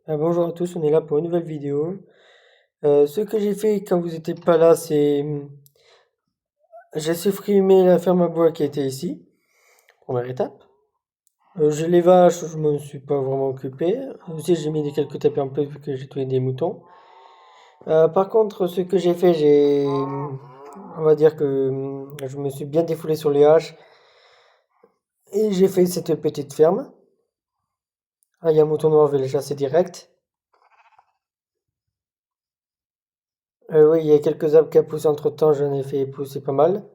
Bonjour à tous, on est là pour une nouvelle vidéo. Ce que j'ai fait quand vous n'étiez pas là, c'est j'ai supprimé la ferme à bois qui était ici, première étape. J'ai les vaches, je m'en suis pas vraiment occupé. Aussi, j'ai mis quelques tapis en plus vu que j'ai tué des moutons. Par contre, ce que j'ai fait, on va dire que je me suis bien défoulé sur les haches et j'ai fait cette petite ferme. Ah, il y a un mouton noir, je vais le chasser direct. Oui, il y a quelques arbres qui ont poussé entre temps, j'en ai fait pousser pas mal.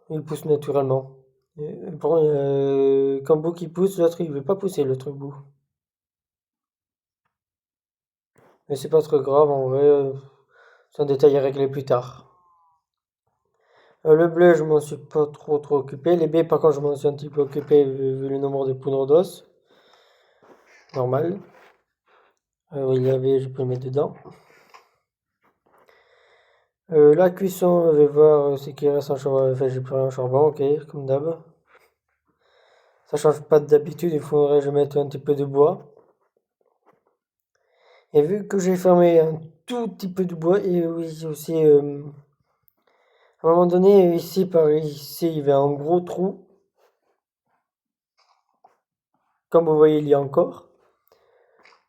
Il pousse naturellement. Quand Book il pousse, l'autre il veut pas pousser, l'autre bout. Mais c'est pas trop grave, en vrai, c'est un détail à régler plus tard. Le bleu, je m'en suis pas trop occupé. Les baies, par contre, je m'en suis un petit peu occupé vu le nombre de poudres d'os. Normal. Oui, il y avait, je peux le mettre dedans. La cuisson, on va voir c'est qu'il reste un charbon. Enfin, j'ai pris un charbon, ok, comme d'hab. Ça change pas d'habitude, il faudrait que je mette un petit peu de bois. Et vu que j'ai fermé un tout petit peu de bois, et oui, aussi, à un moment donné, ici, par ici, il y avait un gros trou. Comme vous voyez, il y a encore.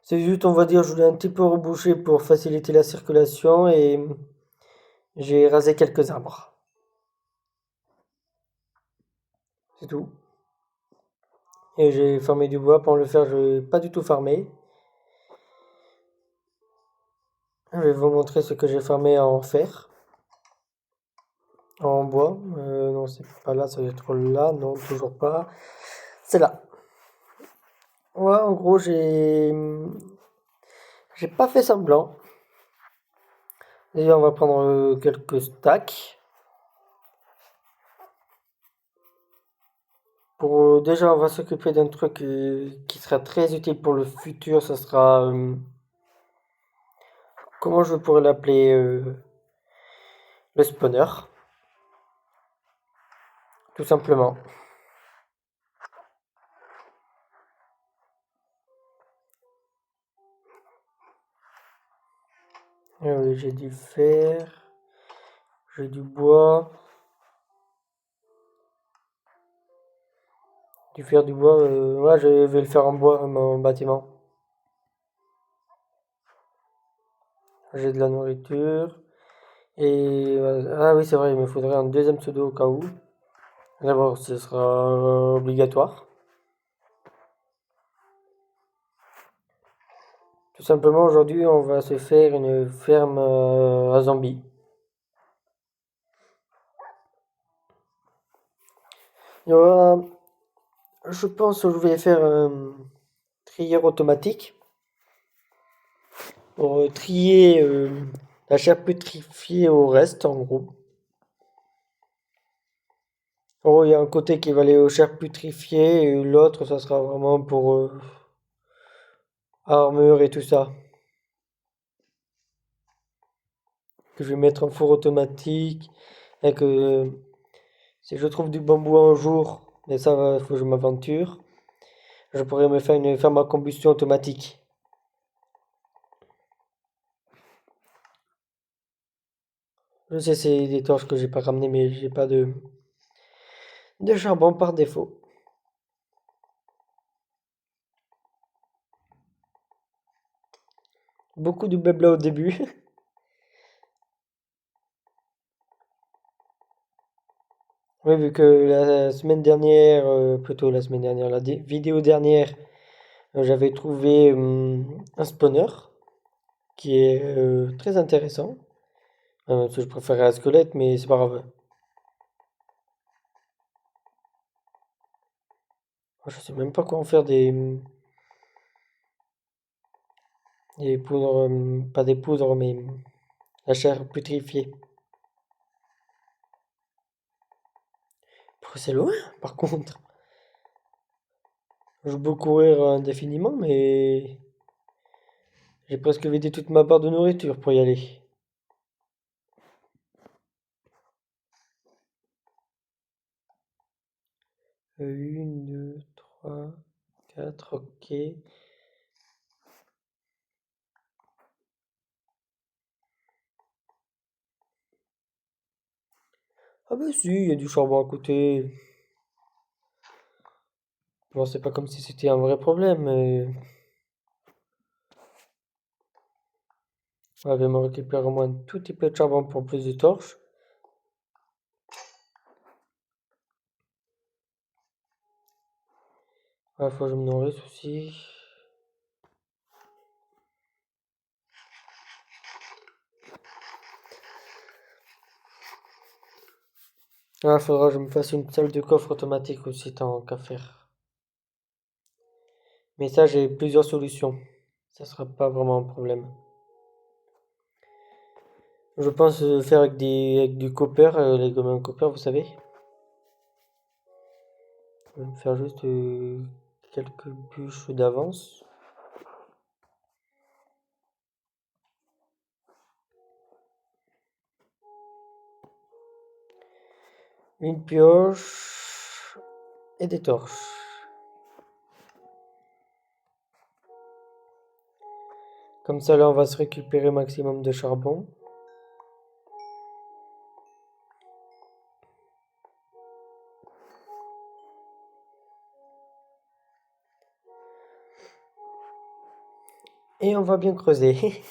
C'est juste, on va dire, je voulais un petit peu reboucher pour faciliter la circulation et j'ai rasé quelques arbres. C'est tout. Et j'ai fermé du bois. Pour le faire, je n'ai pas du tout farmé. Je vais vous montrer ce que j'ai farmé en fer, en bois. Non, c'est pas là, ça doit être là. Non, toujours pas. C'est là. Ouais, en gros, j'ai pas fait semblant. Déjà, on va prendre quelques stacks. Déjà, on va s'occuper d'un truc qui sera très utile pour le futur. Ça sera, comment je pourrais l'appeler, le spawner, tout simplement. Oui, j'ai du fer, j'ai du bois, du fer, du bois. Ouais, je vais le faire en bois, mon bâtiment. J'ai de la nourriture. Et ah oui, c'est vrai, il me faudrait un deuxième pseudo au cas où. D'abord, ce sera obligatoire. Tout simplement, aujourd'hui, on va se faire une ferme à zombies. Il y aura, je pense que je vais faire un trieur automatique pour trier la chair putrifiée au reste, en gros. En gros, il y a un côté qui va aller aux chairs putrifiées et l'autre, ça sera vraiment pour armure et tout ça. Que je vais mettre en four automatique et que si je trouve du bambou un jour, mais ça, il faut que je m'aventure, je pourrais me faire une ferme à combustion automatique. Je sais, c'est des torches que j'ai pas ramenées, mais j'ai pas de charbon par défaut. Beaucoup de blabla au début. Oui, vu que la semaine dernière, plutôt la semaine dernière, vidéo dernière, j'avais trouvé un spawner qui est très intéressant. Parce que je préférais un squelette, mais c'est pas grave. Je sais même pas quoi en faire des poudres, pas des poudres, mais la chair putrifiée. C'est loin, par contre. Je peux courir indéfiniment, mais j'ai presque vidé toute ma barre de nourriture pour y aller. Une, deux, trois, quatre, ok. Ah bah si, il y a du charbon à côté. Bon, c'est pas comme si c'était un vrai problème, mais... On va me récupérer au moins tout petit peu de charbon pour plus de torches. Il faut que je me nourrisse aussi. Ah, faudra que je me fasse une salle de coffre automatique aussi, tant qu'à faire. Mais ça, j'ai plusieurs solutions. Ça sera pas vraiment un problème. Je pense faire avec du copper, les gommes copper, vous savez. Je vais me faire juste quelques bûches d'avance. Une pioche et des torches. Comme ça, là, on va se récupérer maximum de charbon. Et on va bien creuser.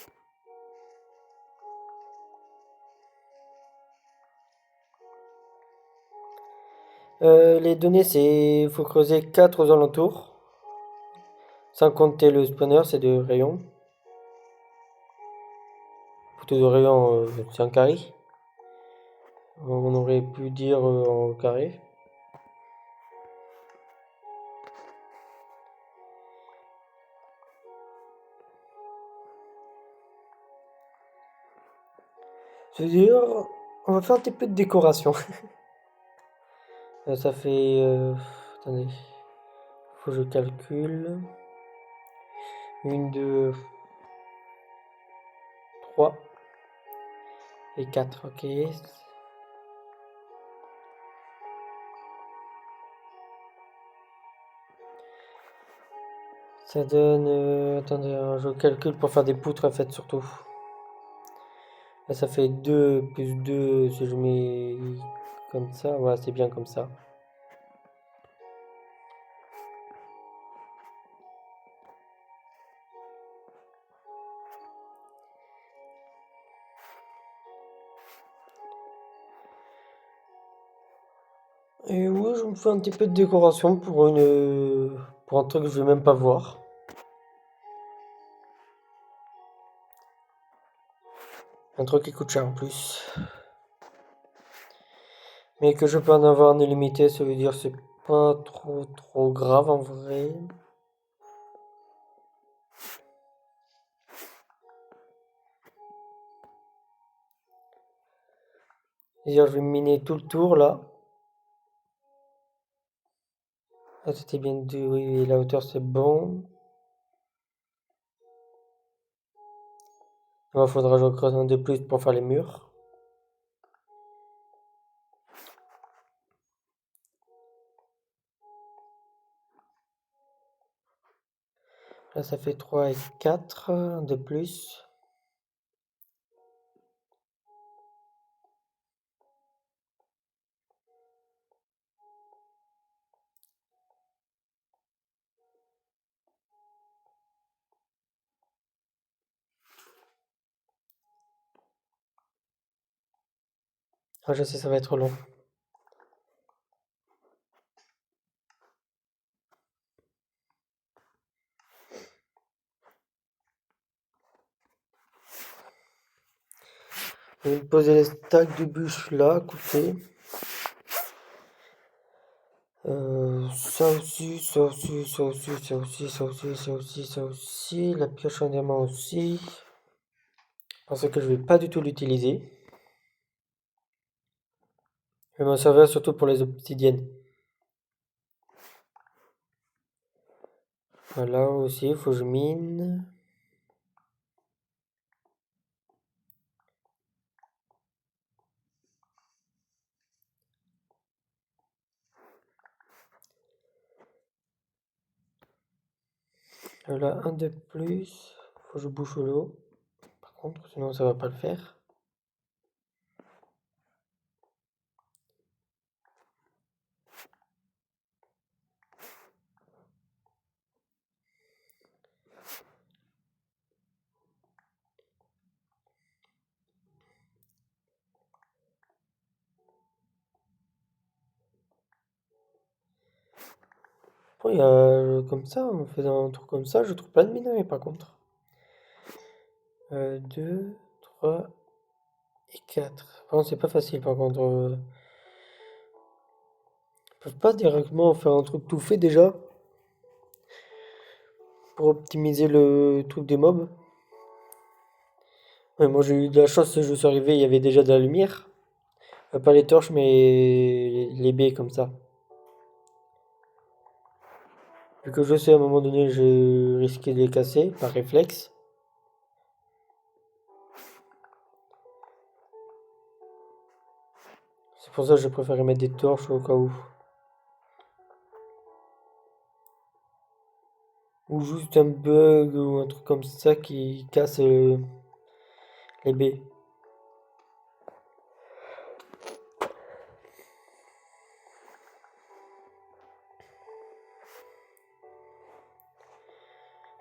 Les données, c'est... faut creuser 4 aux alentours. Sans compter le spawner, c'est de rayons. Plutôt de rayons, c'est un carré. On aurait pu dire en carré. C'est-à-dire, on va faire un petit peu de décoration. Ça fait... attendez, faut que je calcule. Une, deux, trois et quatre, ok. Ça donne... attendez, je calcule pour faire des poutres en fait surtout. Là, ça fait 2 plus 2 si je mets comme ça. Ouais, c'est bien comme ça. Et oui, je me fais un petit peu de décoration pour pour un truc que je vais même pas voir. Un truc qui coûte cher en plus. Mais que je peux en avoir en illimité, ça veut dire c'est pas trop grave en vrai. C'est-à-dire je vais miner tout le tour là. Ah, c'était bien de... Oui, la hauteur c'est bon. Il faudra que je creuse un de plus pour faire les murs. Là ça fait 3 et 4 un de plus. Ah, je sais, ça va être long. Je vais poser les stacks de bûches là, à côté. Ça aussi, ça aussi, ça aussi, ça aussi, ça aussi, ça aussi, ça aussi. La pioche en diamant aussi. Parce que je vais pas du tout l'utiliser. Je vais m'en servir surtout pour les obsidiennes. Voilà aussi, il faut que je mine. Voilà, un de plus. Faut que je bouche l'eau. Par contre, sinon ça va pas le faire. Oh, il y a comme ça, en faisant un truc comme ça, je trouve plein de minerais par contre. 2, 3 et 4. Bon, c'est pas facile par contre. Ils peuvent pas directement faire un truc tout fait déjà pour optimiser le truc des mobs. Ouais, moi j'ai eu de la chance, je suis arrivé, il y avait déjà de la lumière. Pas les torches, mais les baies comme ça. Vu que je sais à un moment donné, je risquais de les casser par réflexe. C'est pour ça que je préférais mettre des torches au cas où. Ou juste un bug ou un truc comme ça qui casse les baies.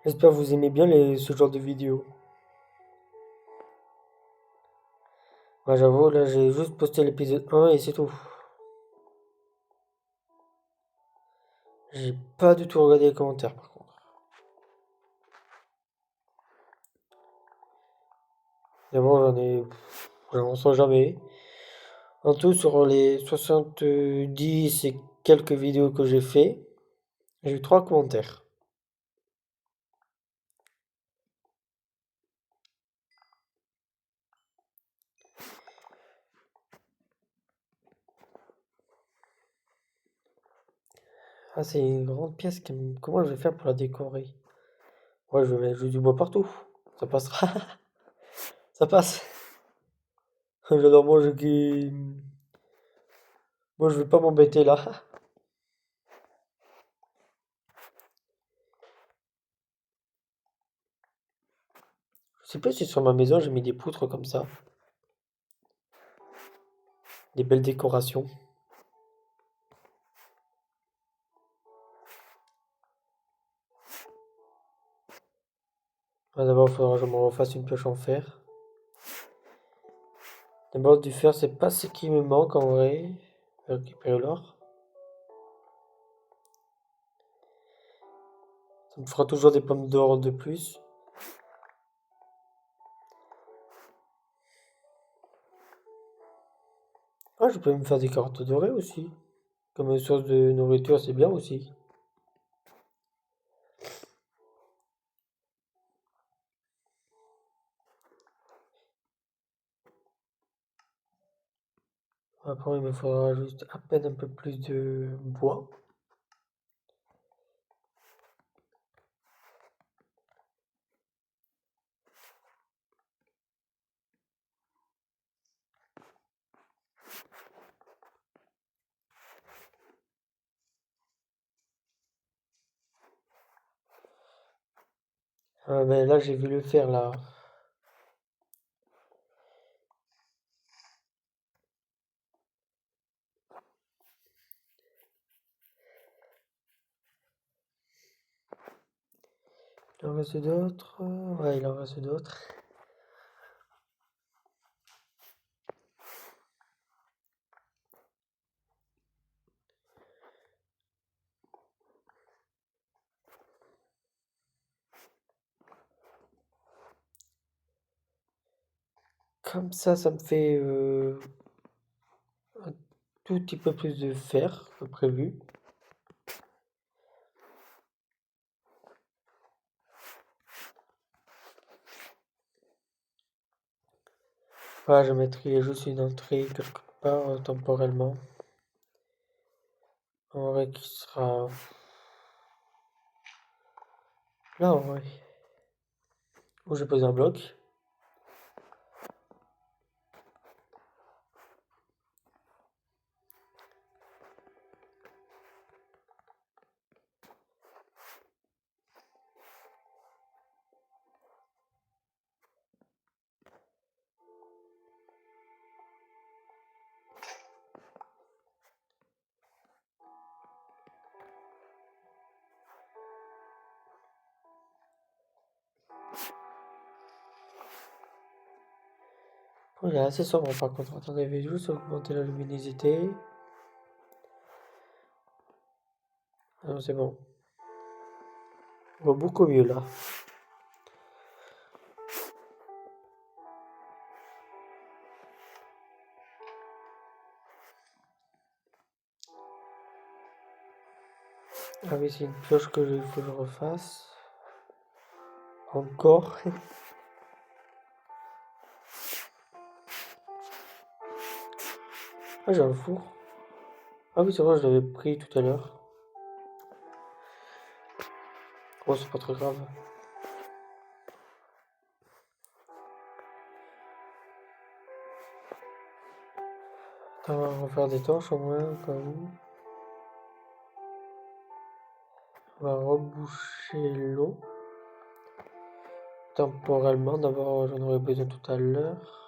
J'espère que vous aimez bien ce genre de vidéos. Moi j'avoue, là j'ai juste posté l'épisode 1 et c'est tout. J'ai pas du tout regardé les commentaires par contre. Évidemment j'en reçois jamais. En tout, sur les 70 et quelques vidéos que j'ai eu 3 commentaires. Ah, c'est une grande pièce. Comment je vais faire pour la décorer? Ouais, je vais mettre juste du bois partout. Ça passera. Ça passe. J'adore, moi, je vais pas m'embêter là. Je sais pas si sur ma maison j'ai mis des poutres comme ça. Des belles décorations. Ah, d'abord, il faudra que je me refasse une pioche en fer. D'abord, du fer, c'est pas ce qui me manque en vrai. Je vais récupérer l'or. Ça me fera toujours des pommes d'or de plus. Ah, je peux me faire des carottes dorées aussi. Comme une source de nourriture, c'est bien aussi. Après, il me faudra juste à peine un peu plus de bois. Mais là, j'ai vu le faire là. Il en reste d'autres. Ouais, il en reste d'autres. Comme ça me fait un tout petit peu plus de fer que prévu. Voilà, je mettrai juste une entrée quelque part temporellement. En vrai, qui sera là, en vrai. Où je pose un bloc. Bon, il est assez sombre par contre. Attendez, je vais juste augmenter la luminosité. Ah non, c'est bon. On va beaucoup mieux là. Ah oui, c'est une pioche que il faut que je refasse. Encore. Ah, j'ai un four. Ah oui, c'est vrai, je l'avais pris tout à l'heure. Oh, c'est pas très grave. Attends, on va faire des torches au moins, quand même. On va reboucher l'eau. Temporellement, d'abord, j'en aurai besoin tout à l'heure.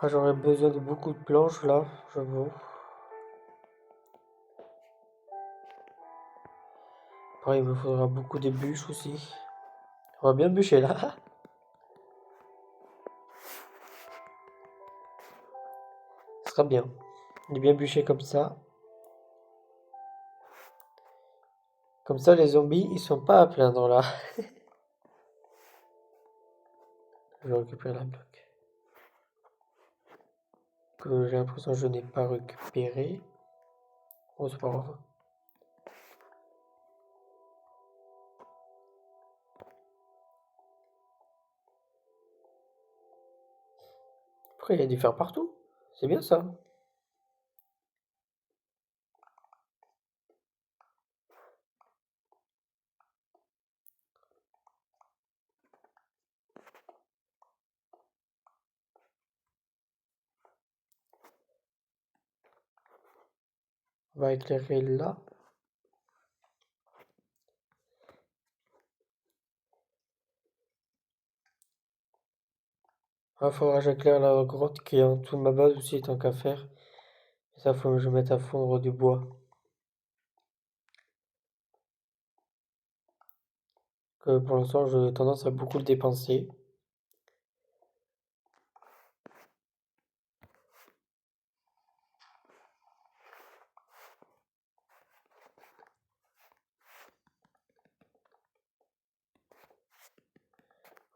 Ah, j'aurais besoin de beaucoup de planches là, j'avoue. Pareil, il me faudra beaucoup de bûches aussi. On va bien bûcher là. Ce sera bien. On est bien bûché comme ça. Comme ça, les zombies, ils sont pas à plaindre là. Je vais récupérer la bloc. Que j'ai l'impression que je n'ai pas récupéré. Oh, c'est pas grave. Après, il y a du fer partout. C'est bien ça. On va éclairer là. Il faudra que j'éclaire la grotte qui est en dessous de ma base aussi, tant qu'à faire. Et ça, faut que je mette à fondre du bois. Que pour l'instant, j'ai tendance à beaucoup le dépenser.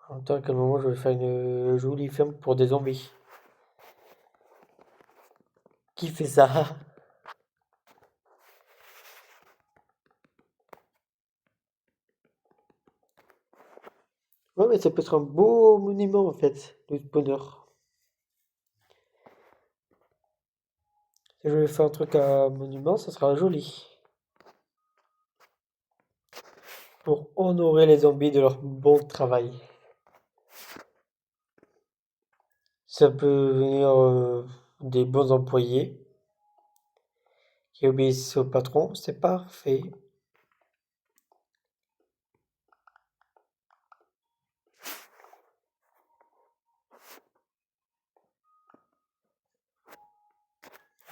En même temps, à quel moment je vais faire une jolie ferme pour des zombies. Qui fait ça? Ouais, mais ça peut être un beau monument en fait, le spawner. Si je vais faire un truc à monument, ça sera joli. Pour honorer les zombies de leur bon travail. Ça peut venir des bons employés qui obéissent au patron, c'est parfait.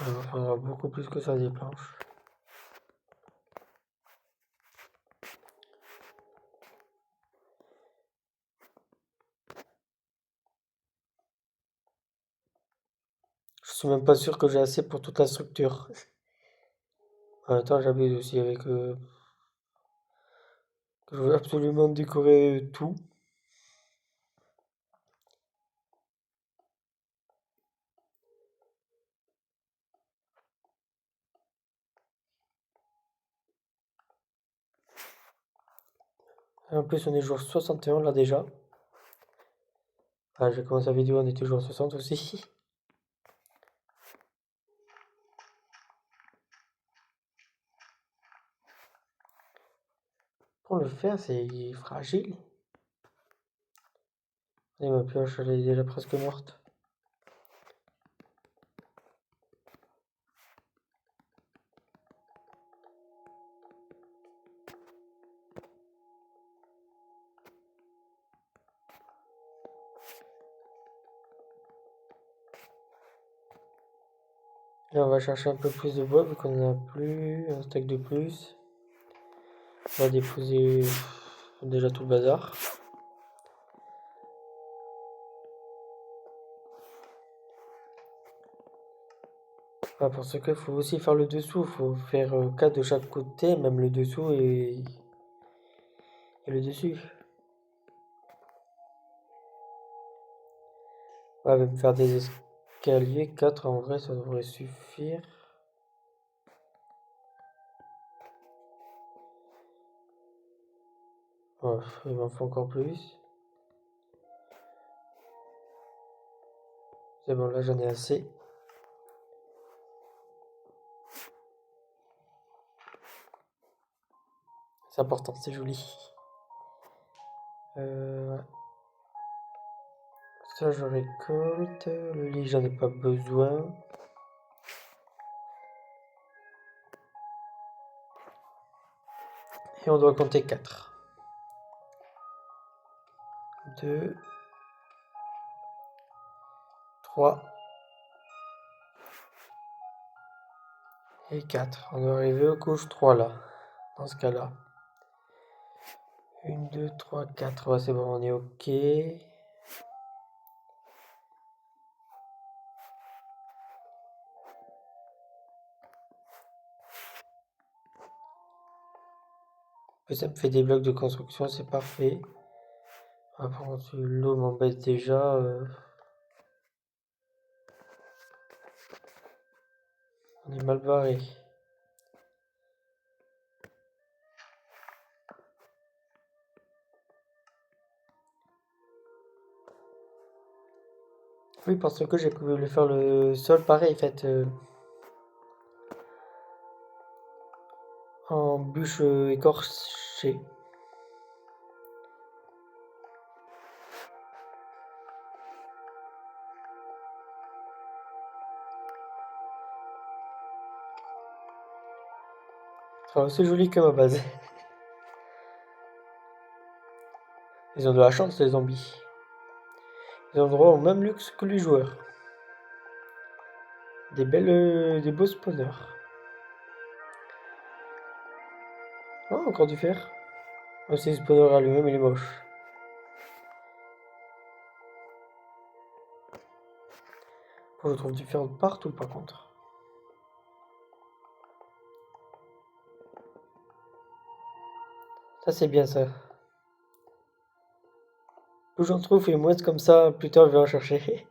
Il en faudra beaucoup plus que ça des planches. Je suis même pas sûr que j'ai assez pour toute la structure. En même temps, j'abuse aussi avec que je veux absolument décorer tout. Et en plus, on est jour 61 là déjà. Ah, j'ai commencé la vidéo, on était jour 60 aussi. Pour le faire, c'est fragile. Et ma pioche, elle est déjà presque morte. Là, on va chercher un peu plus de bois vu qu'on en a plus, un stack de plus. On va déposer déjà tout le bazar. Ah, pour ce qu'il faut aussi faire le dessous, il faut faire 4 de chaque côté, même le dessous et le dessus. On va même faire des escaliers, 4 en vrai ça devrait suffire. Oh, il m'en faut encore plus. C'est bon, là j'en ai assez. C'est important, c'est joli. Ouais. Ça je récolte. Le lit j'en ai pas besoin. Et on doit compter 4. 2, 3 et 4. On doit arriver aux couches 3 là. Dans ce cas-là. 1, 2, 3, 4. Ouais, c'est bon, on est OK. Ça me fait des blocs de construction, c'est parfait. Ah, par contre, l'eau m'embête déjà. On est mal barré. Oui, parce que j'ai voulu faire le sol pareil, fait en bûche écorchée. C'est aussi joli que ma base. Ils ont de la chance, les zombies. Ils ont droit au même luxe que les joueurs. Des beaux spawners. Oh, encore du fer. Oh, c'est le spawner à lui-même, il est moche. Oh, je trouve du fer partout par contre. Ça, c'est bien ça. Plus j'en trouve et moins comme ça, plus tard je vais en chercher.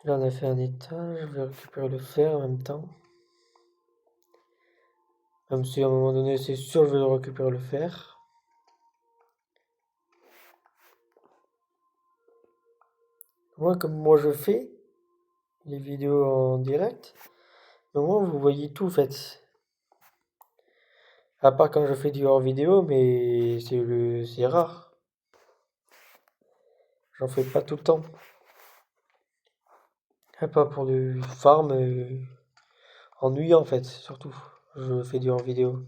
Là, on a fait un étage, je vais récupérer le fer en même temps. Même si à un moment donné, c'est sûr, je vais récupérer le fer. Moi, comme moi je fais les vidéos en direct, au moins vous voyez tout, en fait. À part quand je fais du hors vidéo, mais c'est rare. J'en fais pas tout le temps. Et pas pour du farm ennuyant, en fait, surtout. Je fais du hors vidéo.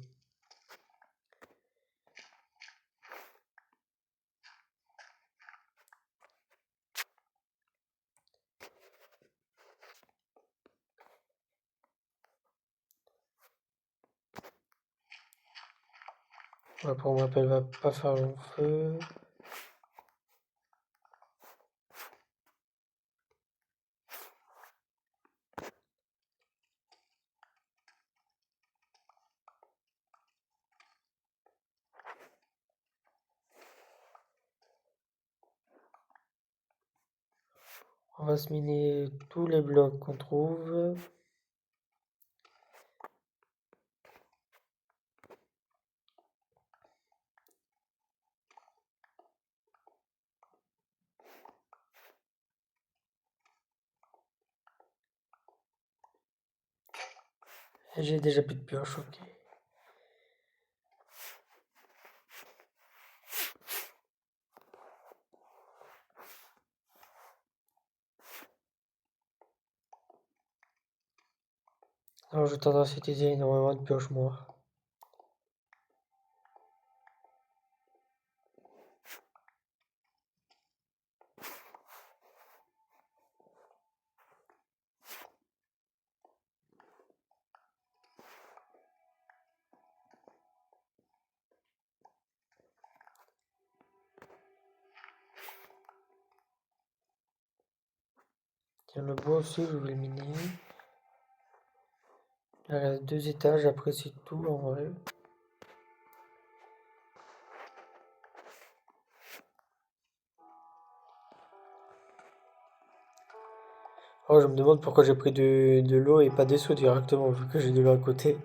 Ouais, pour mon appel va pas faire long feu. On va se miner tous les blocs qu'on trouve. J'ai déjà plus de pioche, ok. Alors j'ai tendance à utiliser énormément de pioches, moi. Tiens, le bois aussi, je vais le miner. Il reste 2 étages, après c'est tout en vrai. Oh, je me demande pourquoi j'ai pris de l'eau et pas des seaux directement, vu que j'ai de l'eau à côté.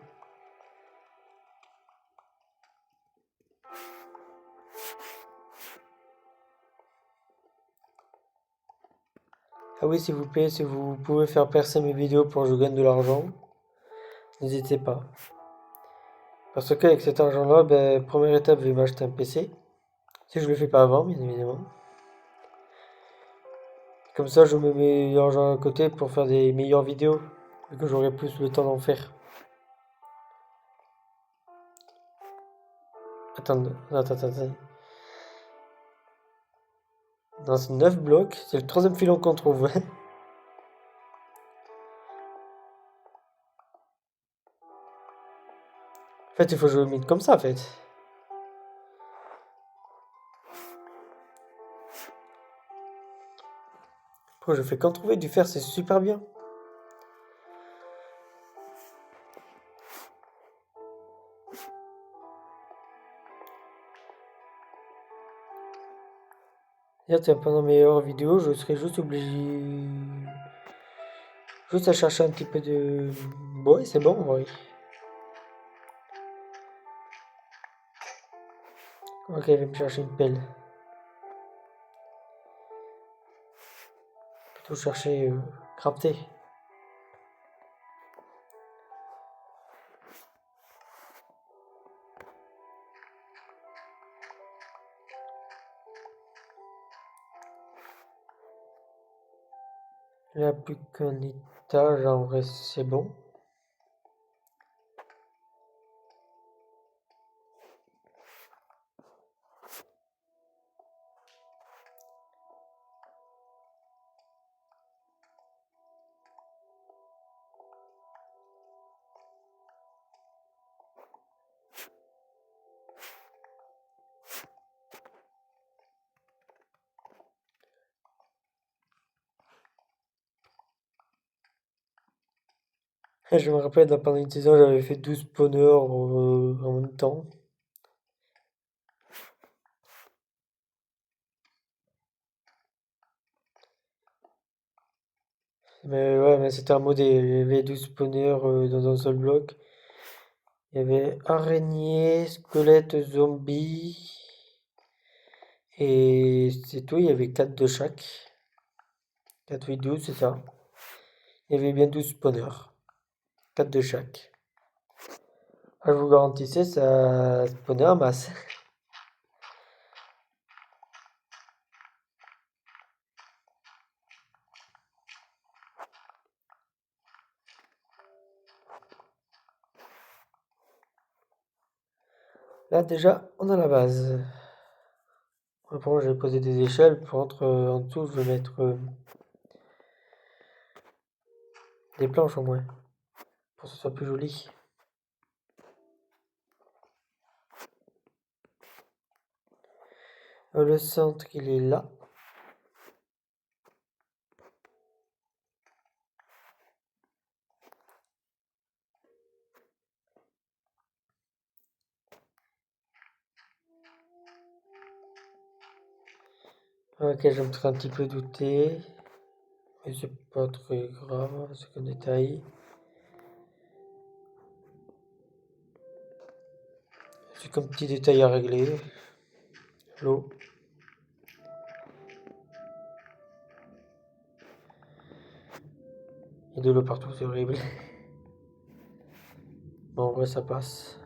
Ah oui, s'il vous plaît, si vous pouvez faire percer mes vidéos pour que je gagne de l'argent, n'hésitez pas. Parce qu'avec cet argent-là, ben, première étape, je vais m'acheter un PC. Si je le fais pas avant, bien évidemment. Comme ça, je me mets l'argent à côté pour faire des meilleures vidéos, vu que j'aurai plus le temps d'en faire. Attends. Non, c'est 9 blocs, c'est le troisième filon qu'on trouve. En fait, il faut que je le mette comme ça, en fait. Pourquoi je fais qu'en trouver du fer, c'est super bien. Là, pendant mes heures vidéo, je serais juste obligé. Juste à chercher un petit peu de. Ouais, c'est bon, ouais. Ok, je vais me chercher une pelle. Plutôt chercher crafter. Là, plus qu'un étage, en vrai, c'est bon. Je me rappelle, pendant une saison, j'avais fait 12 spawners en même temps. Mais ouais, mais c'était un mode, il y avait 12 spawners dans un seul bloc. Il y avait araignée, squelette, zombie. Et c'est tout, il y avait 4 de chaque. 4 8 12, c'est ça. Il y avait bien 12 spawners. 4 de chaque. Ah, je vous garantissais, ça spawnait en masse. Là, déjà, on a la base. Après, je vais poser des échelles. Pour entre, en dessous, je vais mettre des planches au moins. Pour que ce soit plus joli. Le centre, il est là. Ok, je me serais un petit peu douté. Mais c'est pas très grave, c'est qu'un détail. C'est comme petit détail à régler. L'eau. Il y a de l'eau partout, c'est horrible. Bon, en vrai, ça passe.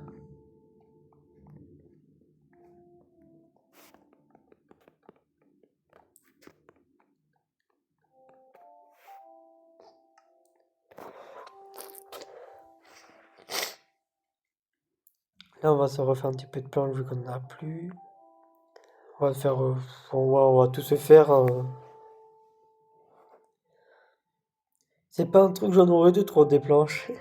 Là, on va se refaire un petit peu de planches vu qu'on n'en a plus. On va faire. On va tout se faire. C'est pas un truc, j'en aurais deux trop des planches.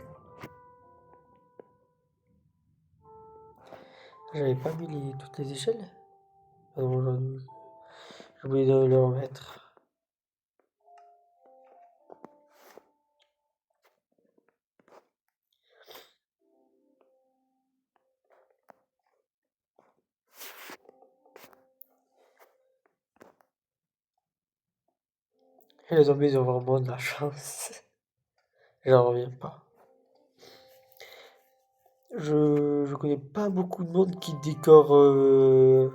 J'avais pas mis toutes les échelles. Ah non, j'ai oublié de les remettre. Et les zombies ils ont vraiment de la chance. J'en reviens pas. Je connais pas beaucoup de monde qui décore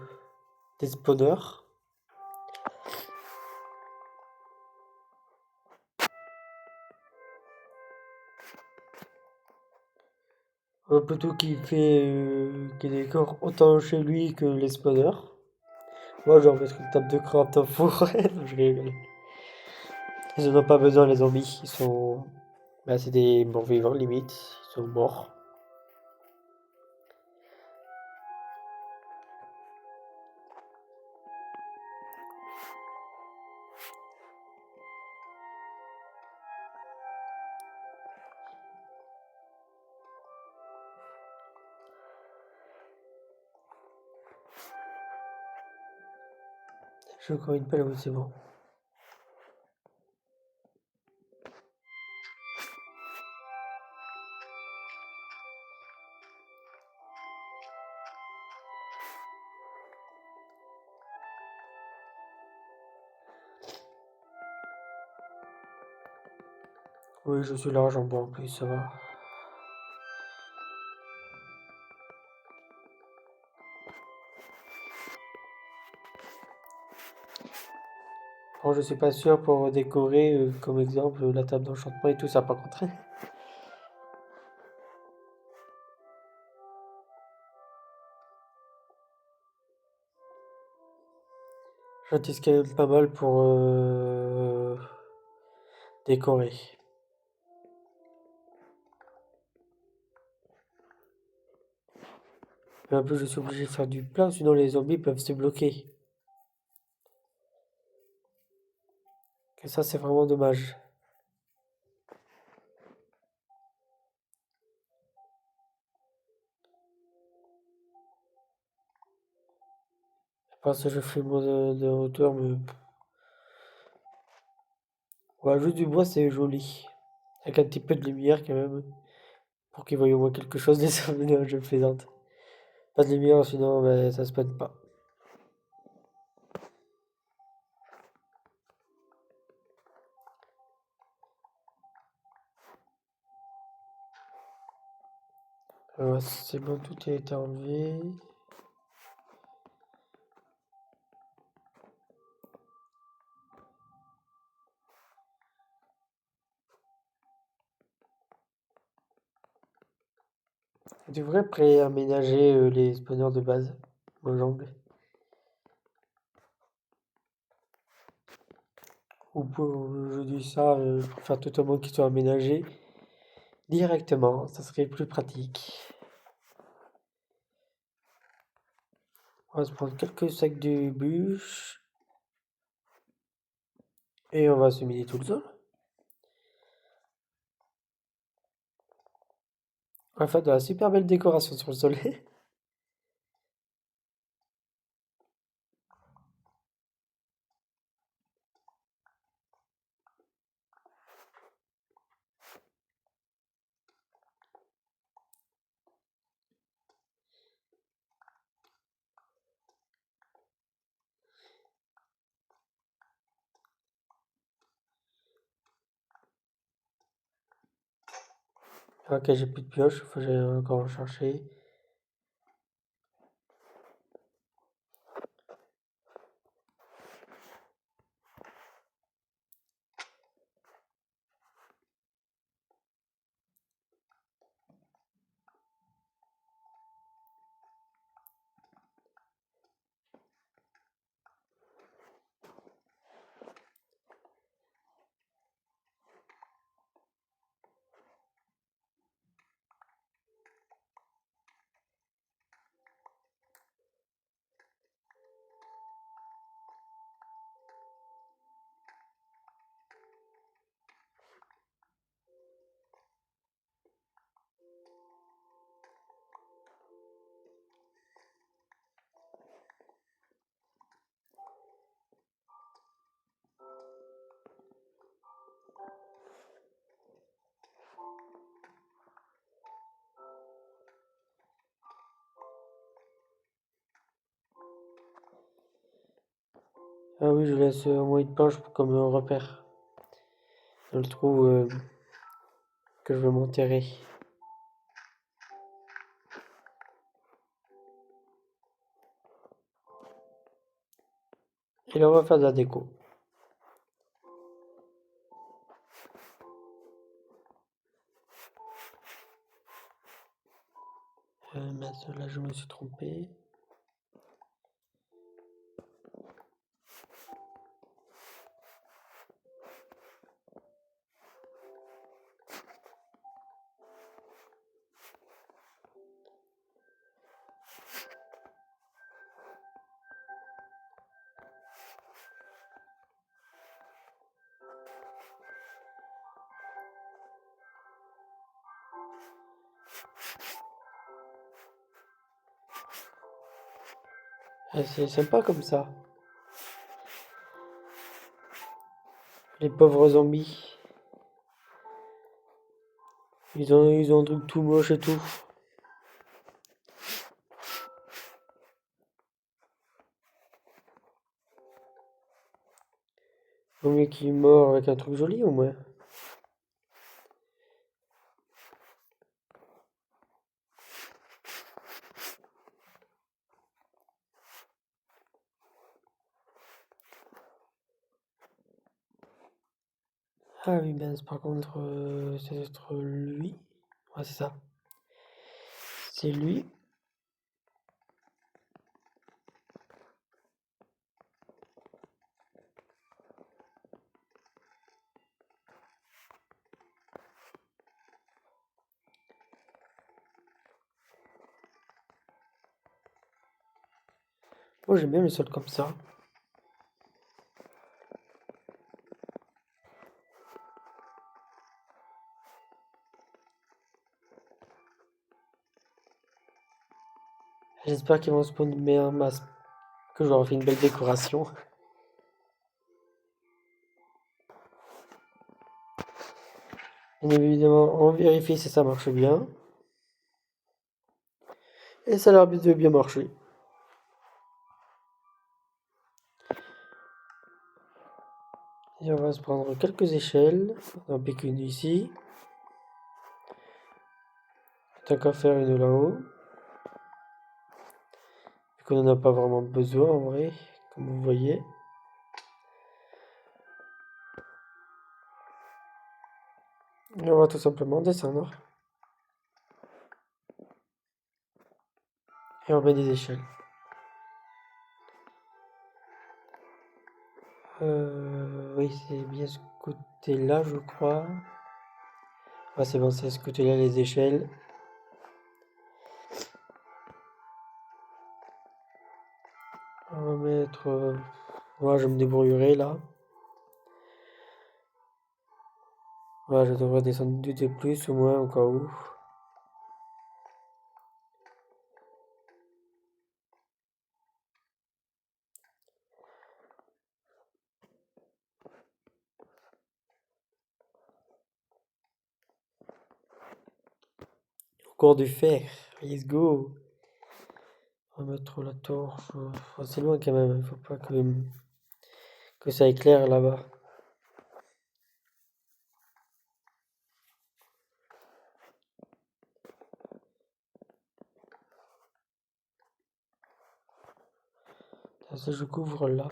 des spawners. Plutôt qui décore autant chez lui que les spawners. Moi, je vais en mettre une table de craft en forêt. Je rigole. Ils en ont pas besoin, les zombies. Ils sont. Bah, c'est des morts vivants, limite. Ils sont morts. J'ai encore une pelle, oui, c'est bon. Oui, je suis large en bois en plus, ça va. Bon, je suis pas sûr pour décorer, comme exemple, la table d'enchantement et tout ça, par contre. J'utilise quand même pas mal pour décorer. Mais en plus, je suis obligé de faire du plat, sinon les zombies peuvent se bloquer. Et ça, c'est vraiment dommage. Je pense que je fais moins de hauteur, mais. Ouais, juste du bois, c'est joli. Avec un petit peu de lumière quand même. Pour qu'ils voient au moins quelque chose des zombies. Non, je plaisante. Pas de lumière, sinon ben, ça se passe pas. C'est bon, tout a été enlevé. Je devrais préaménager les spawners de base. Mon jambes. Ou je dis ça pour faire totalement qu'ils soient aménagés directement. Ça serait plus pratique. On va se prendre quelques sacs de bûches. Et on va se miner tout le sol. On va faire de la super belle décoration sur le sol. Ok, j'ai plus de pioche, faut que j'aille encore en chercher. Ah oui, je laisse au moins une planche comme repère. dans le trou que je veux m'enterrer. Et là, on va faire de la déco. Mince, là, je me suis trompé. C'est sympa comme ça. Les pauvres zombies. Ils ont un truc tout moche et tout. Vaut mieux qu'il meurt avec un truc joli au moins. Ah oui, ben par contre, c'est être lui. Ouais, c'est ça. C'est lui. Moi, j'aime bien le sol comme ça. J'espère qu'ils vont spawn de meilleures masses. Que j'aurai fait une belle décoration. Bien évidemment, on vérifie si ça marche bien. Et ça a l'air de bien marcher. Et on va se prendre quelques échelles. On en pique une ici. Tant qu'à faire une là-haut. Vu qu'on n'en a pas vraiment besoin en vrai, comme vous voyez. Et on va tout simplement descendre. Et on met des échelles. Oui, c'est bien ce côté-là, je crois. Ouais, c'est bon, c'est ce côté-là, les échelles. On va mettre... ouais, je me débrouillerai là. Ouais, je devrais descendre deux de plus au moins, au cas où. Encore du fer. Let's go. On va mettre la torche. C'est loin quand même. Il faut pas que ça éclaire là-bas. Ça, je couvre là.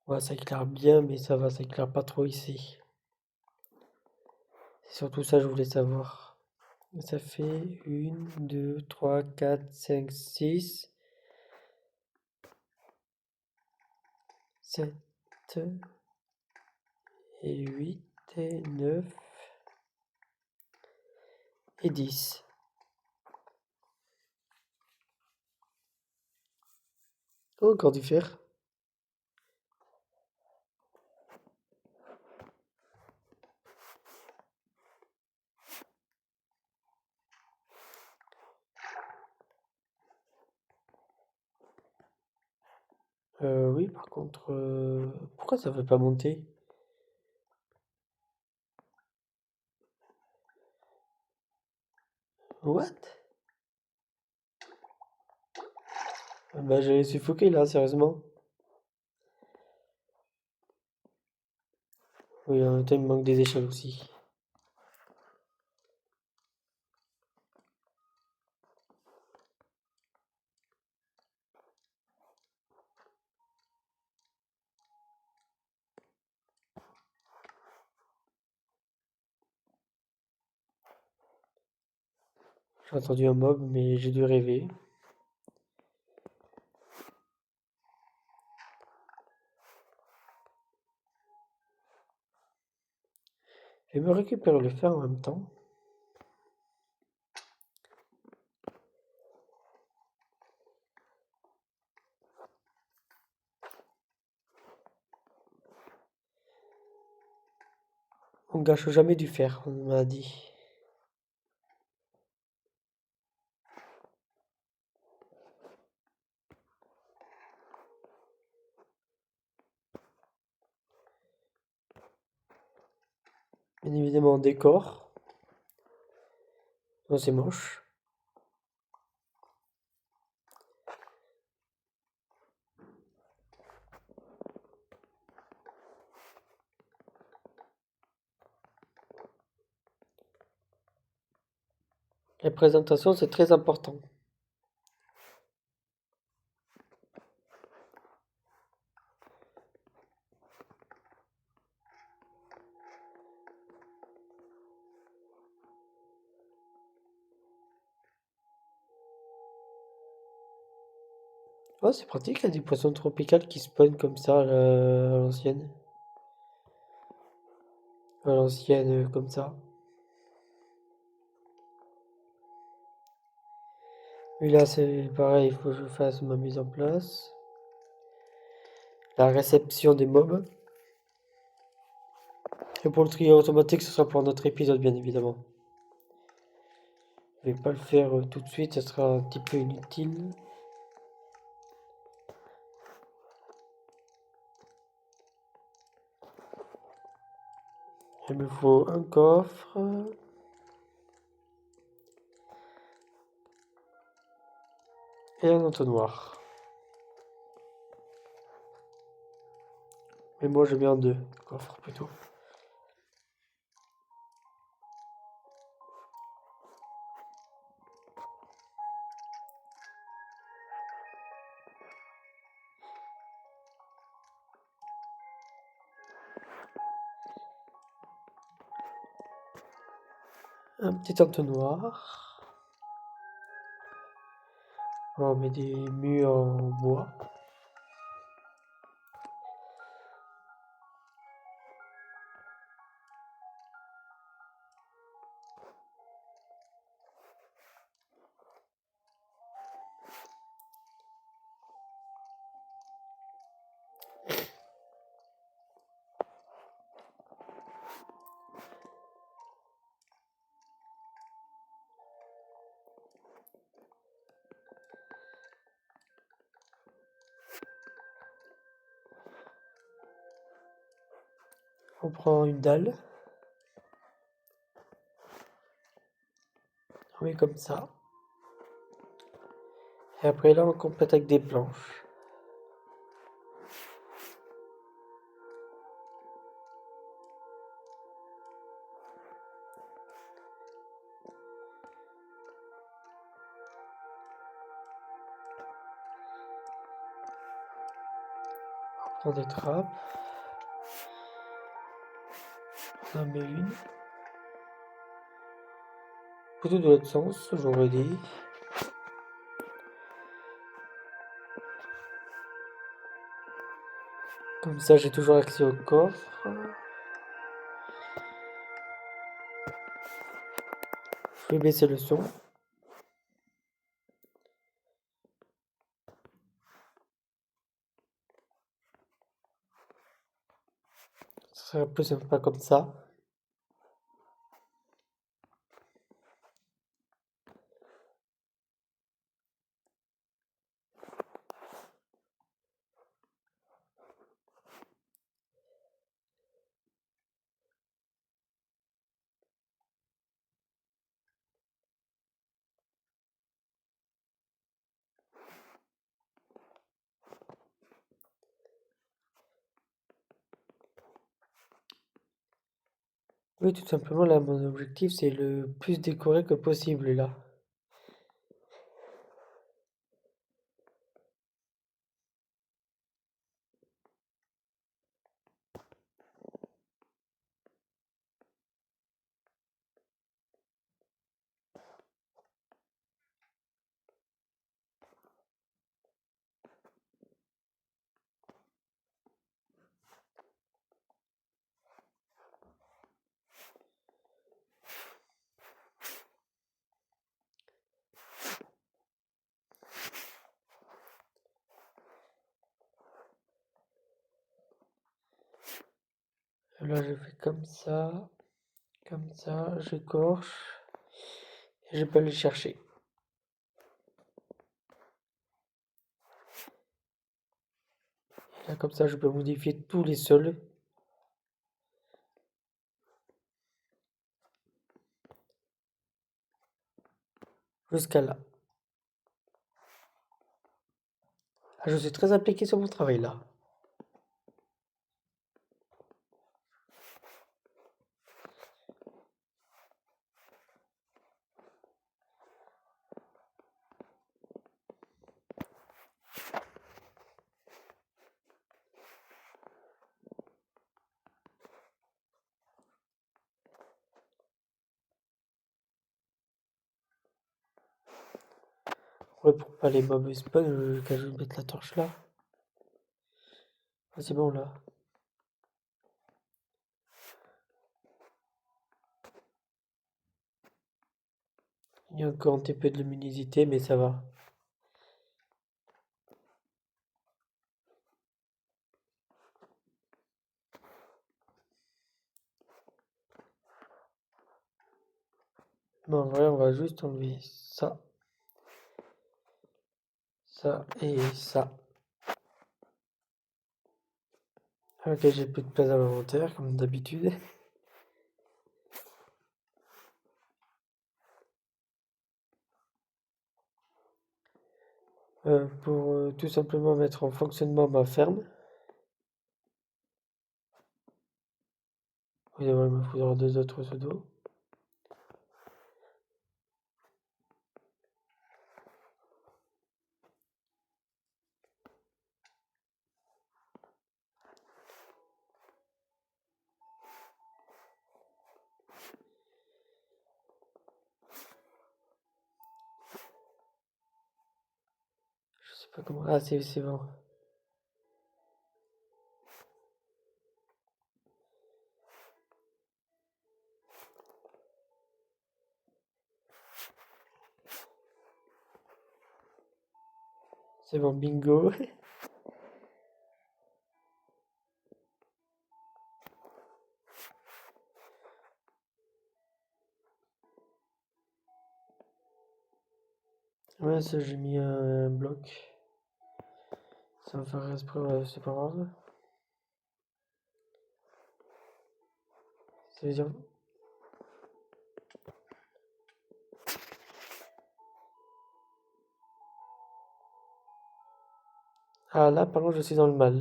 Ouais, ça éclaire bien, mais ça va, ça éclaire pas trop ici. C'est surtout ça que je voulais savoir. Ça fait 1, 2, 3, 4, 5, 6, 7 et 8 et 9 et 10. Oh, encore du fer. Oui, par contre, pourquoi ça veut pas monter? What? Bah, j'allais suffoquer là, sérieusement. Oui, en même temps, il me manque des échelles aussi. J'ai entendu un mob, mais j'ai dû rêver. Je vais me récupérer le fer en même temps. On gâche jamais du fer, on m'a dit. Bien évidemment, décor. Non, c'est moche. La présentation, c'est très important. Oh, c'est pratique, il y a des poissons tropicales qui spawnent comme ça à l'ancienne. À l'ancienne, comme ça. Et là, c'est pareil, il faut que je fasse ma mise en place. La réception des mobs. Et pour le trier automatique, ce sera pour un autre épisode, bien évidemment. Je vais pas le faire tout de suite, ce sera un petit peu inutile. Il me faut un coffre. Et un entonnoir. Mais moi, je mets en deux coffres plutôt. Un petit entonnoir. On met des murs en bois. On prend une dalle. On met comme ça. Et après là, on complète avec des planches. On prend des trappes. On en met une. Plutôt de l'autre sens, j'aurais dit. Comme ça, j'ai toujours accès au coffre. Je vais baisser le son. Ce serait plus sympa comme ça. Oui, tout simplement, là, mon objectif, c'est le plus décoré que possible, là. Là, je fais comme ça, j'écorche, et je peux aller chercher. Et là, comme ça, je peux modifier tous les sols jusqu'à là. Ah, je suis très impliqué sur mon travail, là. Ouais, pour pas les mobs spawn, quand je vais mettre la torche là. Ah, c'est bon, là. Il y a encore un petit peu de luminosité, mais ça va. Non, en vrai, on va juste enlever ça et ça. Ok, j'ai plus de place à l'inventaire, comme d'habitude. Pour tout simplement mettre en fonctionnement ma ferme. Évidemment, il me faudra deux autres seaux d'eau. Je sais pas comment. Ah, c'est bon. C'est bon, bingo. Ouais, ça, j'ai mis un bloc. Ça va faire exprès, ouais, c'est pas grave. Ça veut dire. Ah, là, par contre, je suis dans le mal.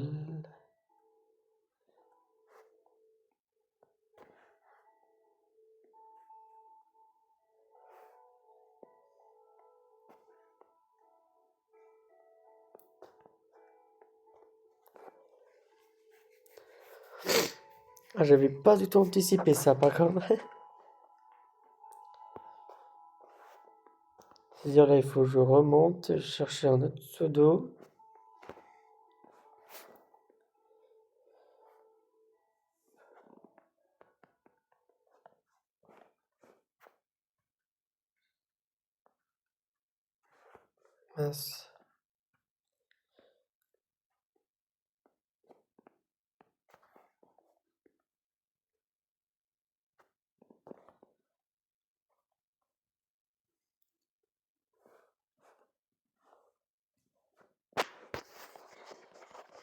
Ah, j'avais pas du tout anticipé ça, par contre. C'est-à-dire, là, il faut que je remonte, chercher un autre seau d'eau. Mince.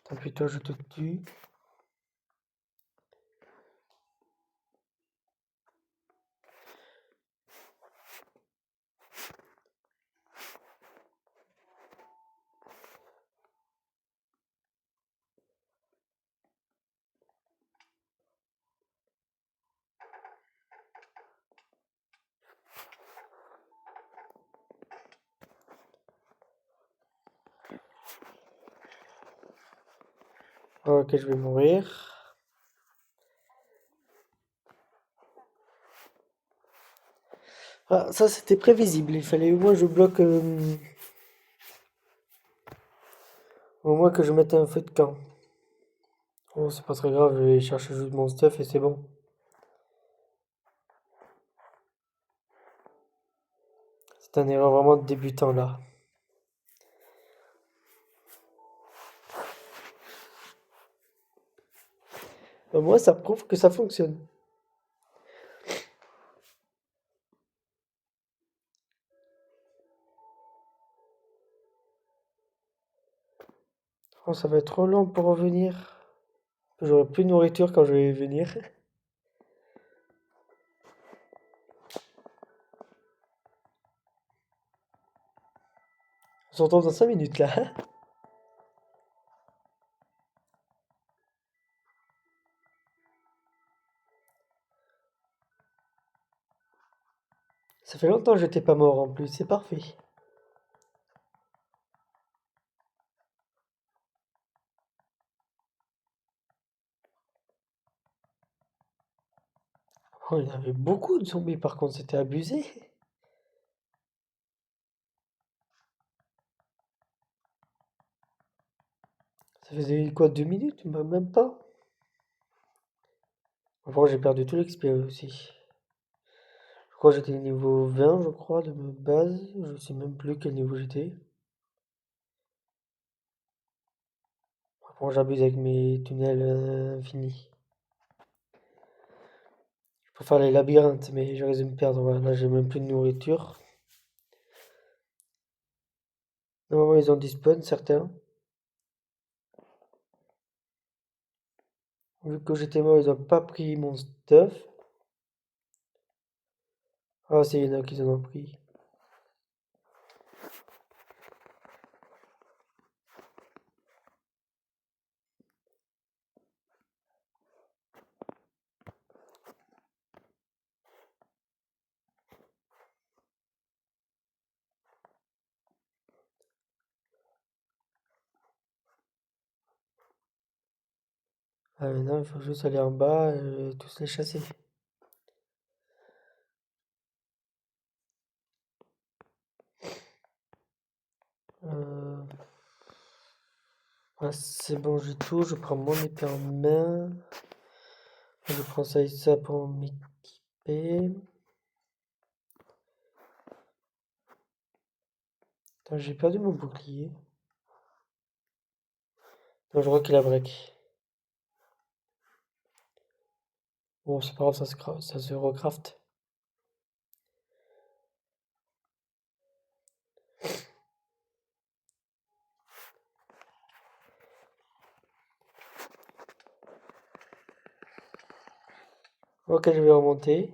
Tant pis, toi, je te tue. Ok, je vais mourir. Ah, ça c'était prévisible. Il fallait au moins je bloque, au moins que je mette un feu de camp. Oh, c'est pas très grave, je vais chercher juste mon stuff et c'est bon. C'est un erreur vraiment de débutant là. Au moins ça prouve que ça fonctionne. Oh, ça va être trop long pour revenir. J'aurai plus de nourriture quand je vais venir. On se retrouve dans 5 minutes là. Ça fait longtemps que j'étais pas mort en plus, c'est parfait. Oh, il y avait beaucoup de zombies par contre, c'était abusé. Ça faisait quoi, 2 minutes? Même pas. Bon, j'ai perdu tout l'XP aussi. Je crois que j'étais niveau 20, je crois, de ma base. Je sais même plus quel niveau j'étais. Bon, j'abuse avec mes tunnels infinis. Je peux faire les labyrinthes, mais je risque de me perdre. Voilà, là, j'ai même plus de nourriture. Normalement, ils ont despawn, certains. Vu que j'étais mort, ils ont pas pris mon stuff. Ah, c'est, il y en a qui en ont pris. Ah, maintenant, il faut juste aller en bas et tous les chasser. Euh, ouais, c'est bon, j'ai tout. Je prends mon épée en main. Je prends ça et ça pour m'équiper. Attends, j'ai perdu mon bouclier. Non, je crois qu'il a break. Bon, c'est pas grave, ça se recraft. Ok, je vais remonter.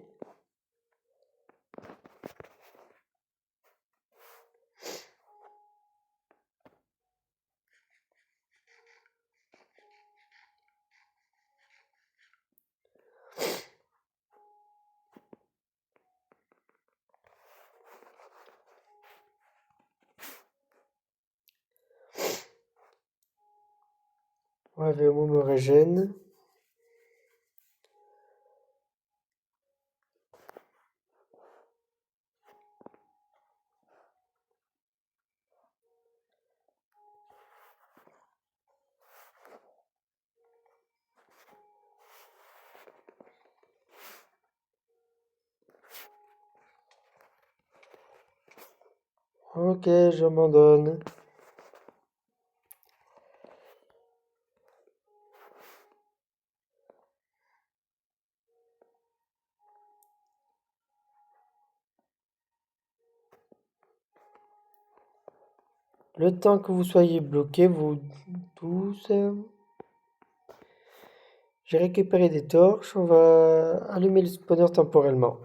Ouais, VMO me régène. Ok, j'abandonne. Le temps que vous soyez bloqués, vous tous, j'ai récupéré des torches. On va allumer le spawner temporairement.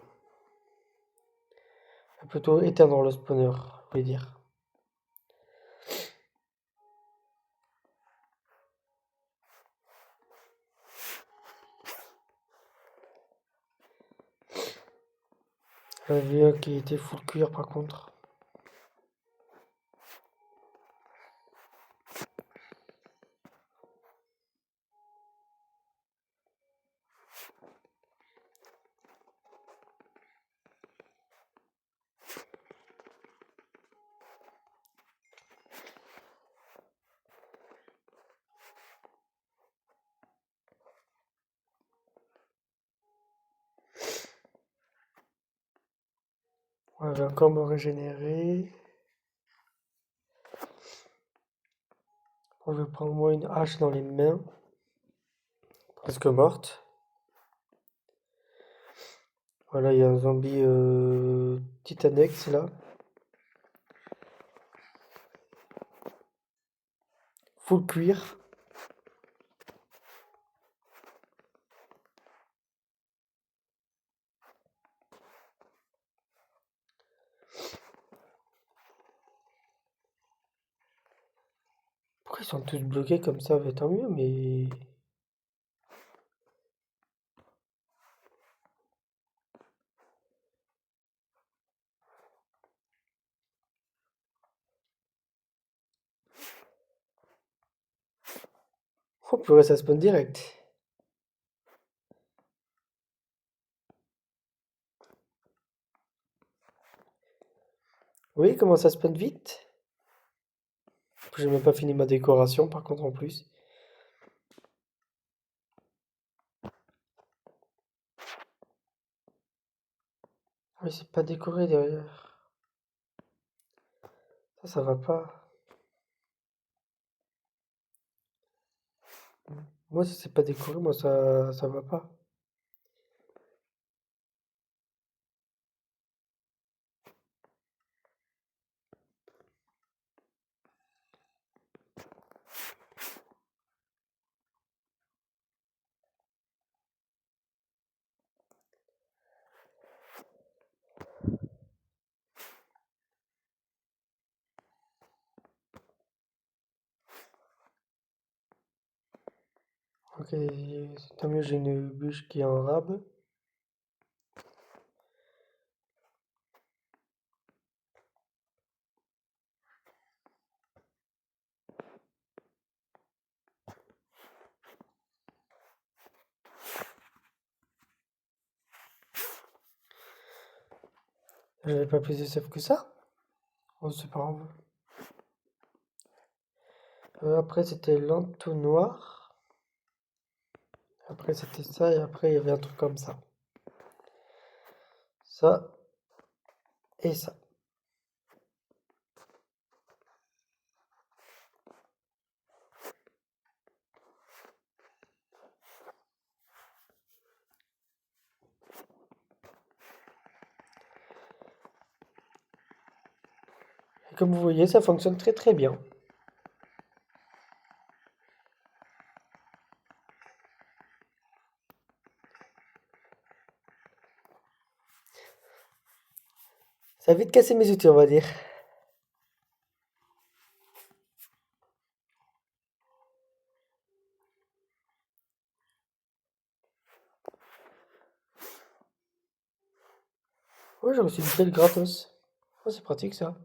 Plutôt éteindre le spawner, je veux dire. J'avais vu un qui était full cuir par contre. On va encore me régénérer. Bon, je vais prendre moi une hache dans les mains. Presque morte. Voilà, il y a un zombie Titanex là. Full cuir. Pourquoi ils sont tous bloqués comme ça? Bah, tant mieux, mais... Oh purée, ça spawn direct. Oui, comment ça spawn vite? J'ai même pas fini ma décoration par contre en plus. Ah, mais c'est pas décoré derrière. Ça va pas. Moi, si c'est pas décoré, moi, ça va pas. Ok, tant mieux, j'ai une bûche qui est en rab. J'avais pas plus de save que ça. Oh, c'est pas grave. Après, c'était l'entonnoir. Après, c'était ça. Et après, il y avait un truc comme ça. Ça et ça. Et comme vous voyez, ça fonctionne très très bien. Ça a vite cassé mes outils, on va dire. Ouais, j'ai reçu une pelle gratos. Oh, c'est pratique ça.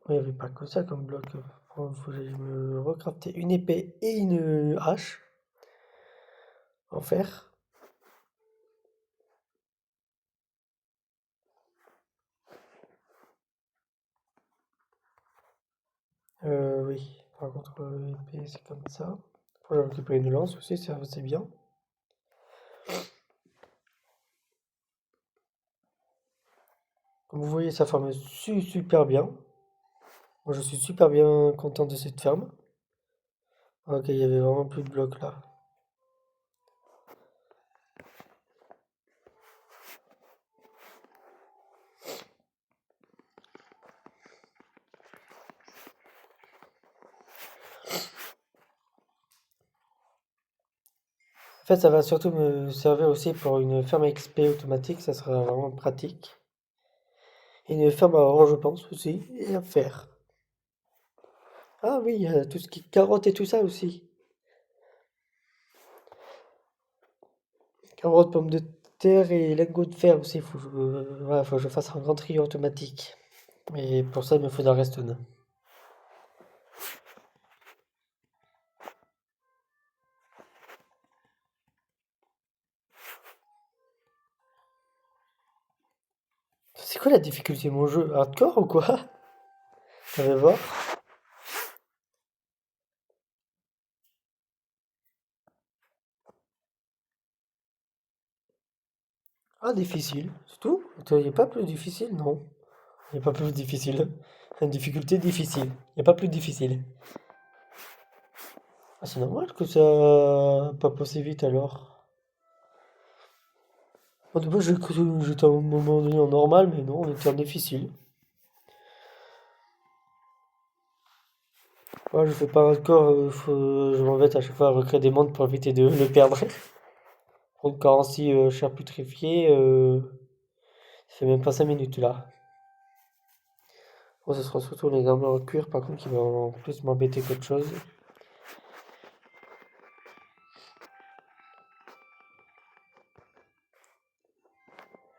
Il n'y avait pas que ça comme bloc. Faut que j'aille me recrafter une épée et une hache en fer. Oui. Par contre, l'épée c'est comme ça. Faut que j'aille récupérer une lance aussi, ça c'est bien. Comme vous voyez, ça forme super bien. Moi, je suis super bien content de cette ferme. Ok, il y avait vraiment plus de blocs là. En fait, ça va surtout me servir aussi pour une ferme XP automatique, ça sera vraiment pratique. Et une ferme à or, je pense aussi, et à faire. Ah oui, il y a tout ce qui est carottes et tout ça aussi. Carottes, pommes de terre et lingots de fer aussi. Voilà, faut que je fasse un grand tri automatique. Mais pour ça, il me faut de la redstone. C'est quoi la difficulté de mon jeu? Hardcore ou quoi? On va voir. Ah, difficile, c'est tout? Il n'y a pas plus difficile? Non. Il n'y a pas plus difficile. Une difficulté difficile. Il n'y a pas plus difficile. Ah, c'est normal que ça pas passé vite alors. Au début, j'ai cru que j'étais à un moment donné en normal, mais non, on était en difficile. Ouais, je fais pas hardcore, je m'embête à chaque fois à recréer des mondes pour éviter de le perdre. Encore ainsi, chair putrifiée, ça fait même pas 5 minutes là. Bon, ce sera surtout les armures en cuir par contre qui vont plus m'embêter qu'autre chose.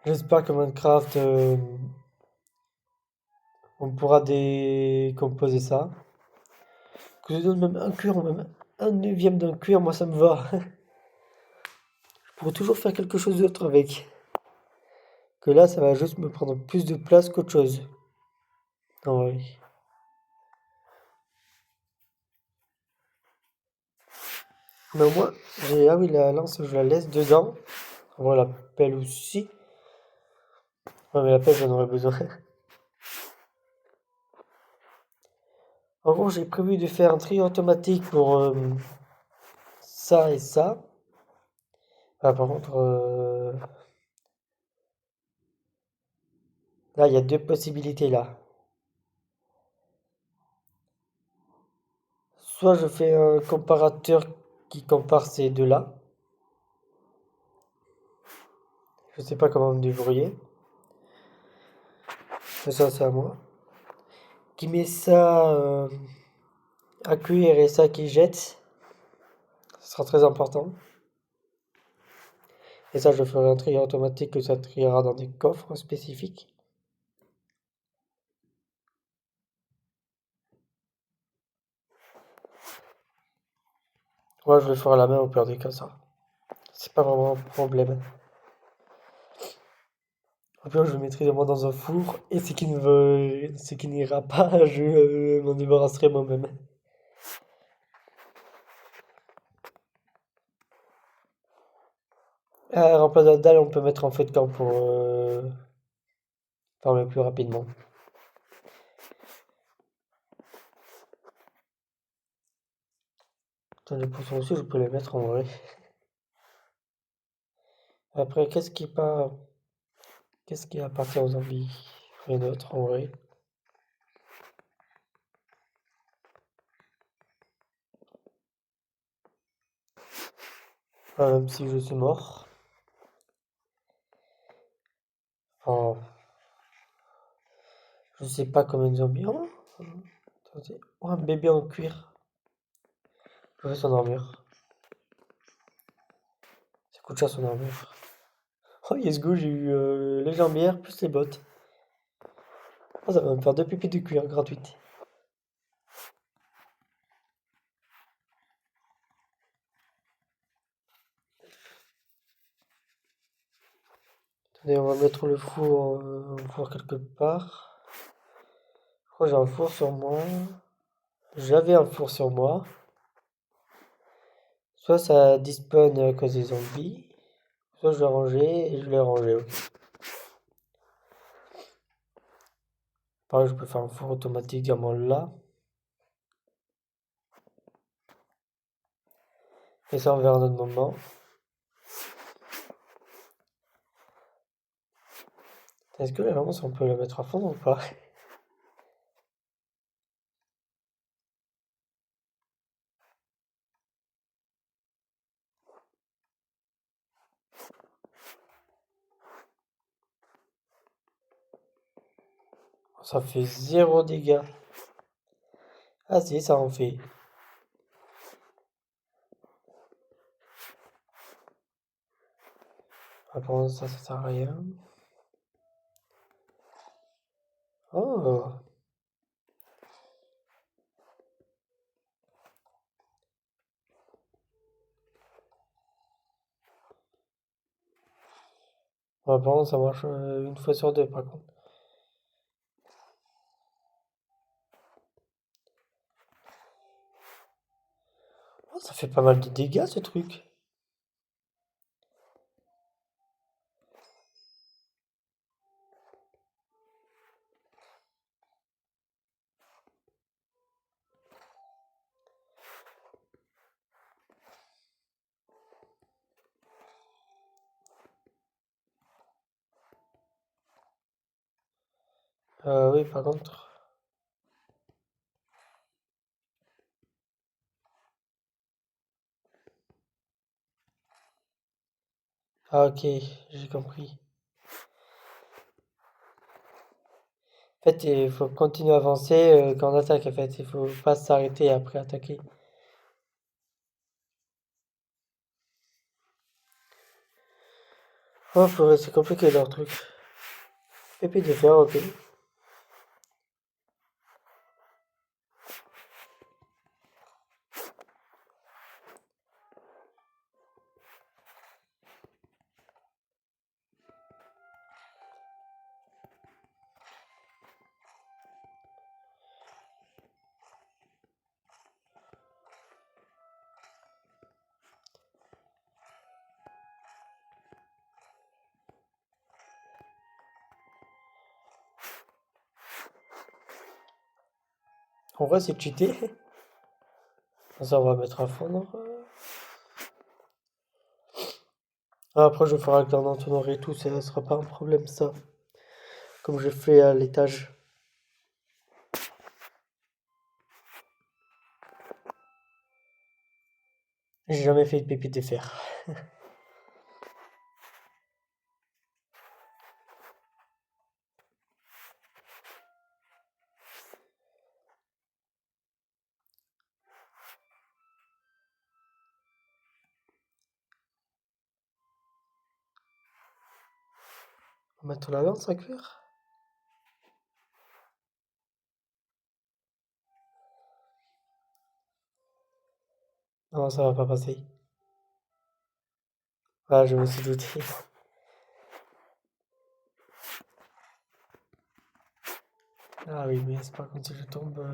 J'espère que Minecraft, on pourra décomposer ça. Que je donne même un cuir ou même un neuvième d'un cuir, moi ça me va. Je pourrais toujours faire quelque chose d'autre avec. Que là, ça va juste me prendre plus de place qu'autre chose. Ah ouais. Mais moi, ah oui, la lance, je la laisse dedans. On va la pelle aussi. Ouais, mais la pelle, j'en aurais besoin. En gros, j'ai prévu de faire un tri automatique pour ça et ça. Ah, par contre, là, il y a deux possibilités là. Soit je fais un comparateur qui compare ces deux-là. Je sais pas comment me débrouiller. Ça, c'est à moi. Qui met ça à cuire et ça qui jette. Ce sera très important. Et ça, je ferai un tri automatique que ça triera dans des coffres spécifiques. Moi, je le ferai à la main au pire des cas, ça. C'est pas vraiment un problème. Au pire, je le mettrai moi dans un four et ce qui n'ira pas, je m'en débarrasserai moi-même. À la place de la dalle, on peut mettre en feu de camp pour farmer plus rapidement. Attends, les poissons aussi, je peux les mettre en vrai. Après, qu'est-ce qui appartient aux zombies? Rien d'autre en vrai. Même si je suis mort. Enfin, je sais pas combien de zombies. Oh, attendez. Oh, un bébé en cuir. Je vais s'endormir. Ça coûte cher son armure. Oh, yes go, j'ai eu les jambières plus les bottes. Oh, ça va me faire deux pépites de cuir gratuites. Attendez, on va mettre le four, quelque part. Je crois que j'ai un four sur moi. J'avais un four sur moi. Soit ça despawn à cause des zombies. Soit je l'ai rangé et je l'ai rangé. Ok. Pareil, je peux faire un four automatique diamant là. Et ça, on verra un autre moment. Est-ce que la lance, on peut la mettre à fond ou pas? Ça fait zéro dégâts. Ah si, ça en fait. Ah, pour ça, ça sert à rien. Oh! Ah, par contre, ça marche une fois sur deux, par contre. Oh, ça fait pas mal de dégâts, ce truc. Oui, par contre. Ah, ok, j'ai compris. En fait, il faut continuer à avancer quand on attaque, en fait. Il faut pas s'arrêter et après attaquer. Oh, c'est compliqué leur truc. Épée de fer, ok. En vrai, c'est cheaté. Ça, on va mettre à fondre. Ah, après, je ferai avec l'entonnoir et tout, ça sera pas un problème, ça. Comme je fais à l'étage. J'ai jamais fait de pépite de fer. On va mettre la lance à cuire? Non, ça va pas passer. Ah, je me suis douté. Ah oui, mais c'est par contre si je tombe.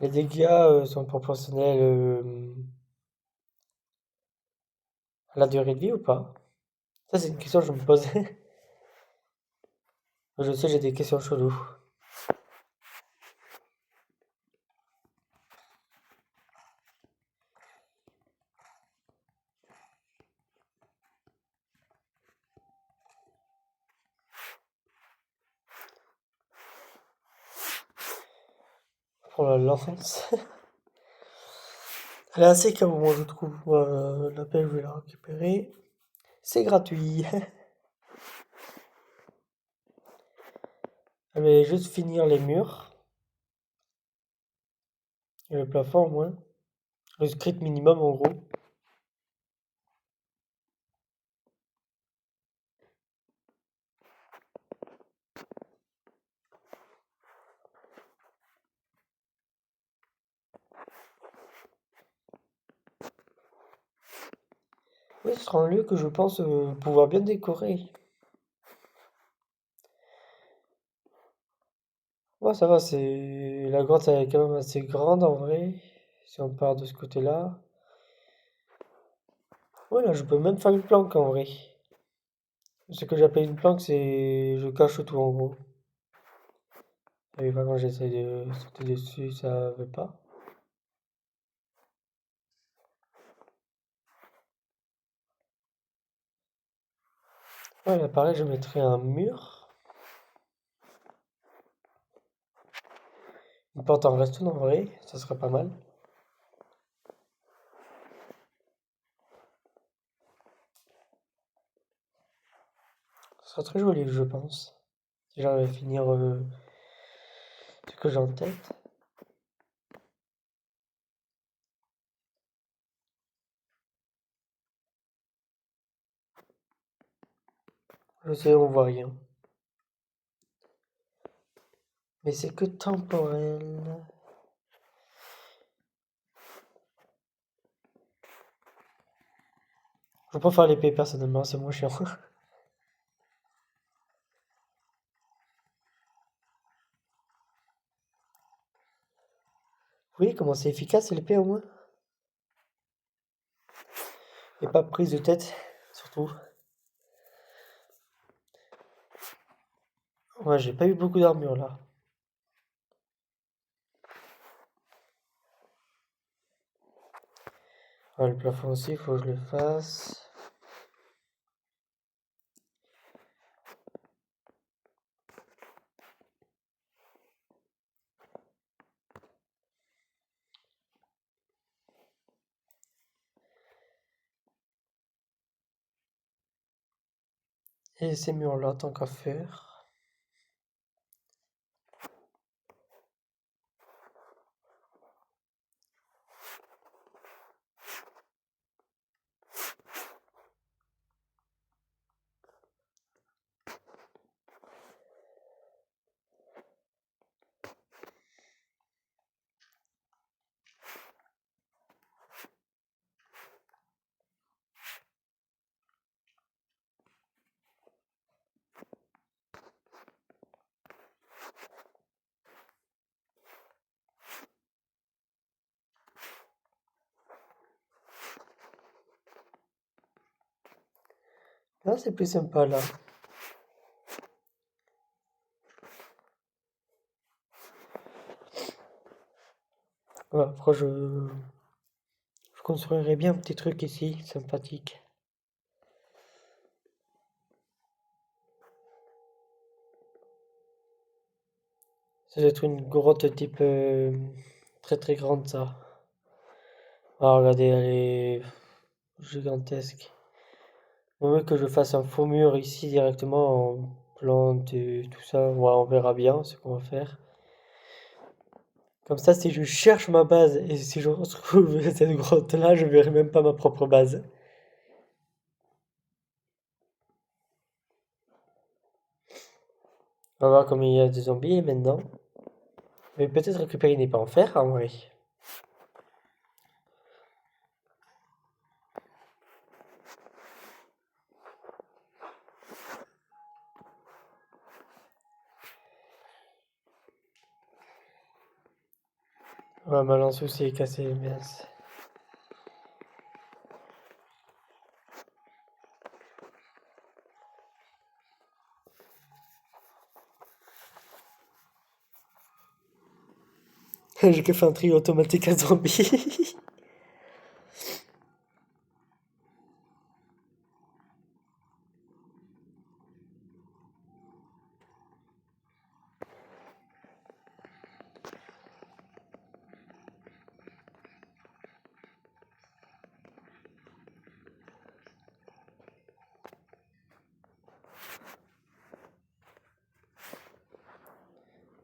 Les dégâts sont proportionnels à la durée de vie ou pas? Ça, c'est une question que je me posais. Je sais, j'ai des questions cheloues. Pour la lance. Elle est assez calme, moi, je trouve. La pelle, je vais la récupérer. C'est gratuit. Je vais juste finir les murs. Et le plafond, au moins. Le script minimum, en gros. Oui, ce sera un lieu que je pense pouvoir bien décorer. Ouais, ça va, c'est... La grotte, elle est quand même assez grande, en vrai. Si on part de ce côté-là. Ouais, là, je peux même faire une planque, en vrai. Ce que j'appelle une planque, c'est... Je cache tout, en gros. Et quand j'essaie de sauter dessus, ça veut pas. Ouais, là, pareil, je mettrai un mur. Une porte en redstone, en vrai. Ça serait pas mal. Ce serait très joli, je pense. Si j'arrive à finir ce que j'ai en tête. Je sais, on voit rien. Mais c'est que temporel. Je préfère l'épée personnellement, c'est moins chiant. Oui, comment c'est efficace l'épée au moins? Et pas prise de tête, surtout. Ouais, j'ai pas eu beaucoup d'armure là. Ouais, le plafond aussi, il faut que je le fasse. Et ces murs-là, tant qu'à faire. Là, c'est plus sympa là. Ouais, après, je construirais bien un petit truc ici, sympathique. Ça doit être une grotte type très très grande ça. Ah, regardez, elle est gigantesque. Vaut mieux que je fasse un faux mur ici directement en plante et tout ça. Ouais, on verra bien ce qu'on va faire. Comme ça, si je cherche ma base et si je retrouve cette grotte-là, je verrai même pas ma propre base. On va voir comme il y a des zombies maintenant. Mais peut-être récupérer une épée en fer, en vrai. Ouais, ma lance aussi est cassée, mince. J'ai que fait un trio automatique à zombies.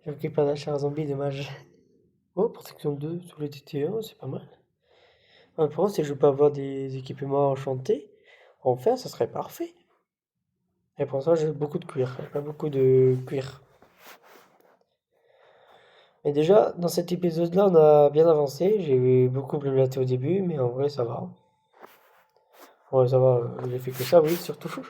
J'ai occupé un achat à zombie, dommage. Oh, protection 2 sur les TT1, c'est pas mal. Ouais, pour moi, si je peux avoir des équipements enchantés, en fer, ça serait parfait. Et pour ça, j'ai beaucoup de cuir, pas beaucoup de cuir. Mais déjà, dans cet épisode-là, on a bien avancé. J'ai beaucoup blablaté au début, mais en vrai, ça va. Ouais, ça va, j'ai fait que ça, oui, surtout.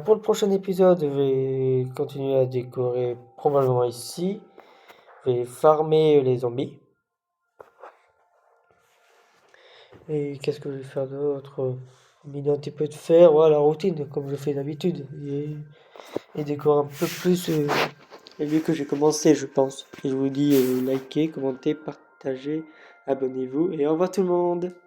Pour le prochain épisode, je vais continuer à décorer probablement ici. Je vais farmer les zombies. Et qu'est-ce que je vais faire d'autre? Miner un petit peu de fer, voilà, la routine, comme je fais d'habitude. Et décorer un peu plus le lieu que j'ai commencé, je pense. Et je vous dis likez, commentez, partagez, abonnez-vous et au revoir tout le monde!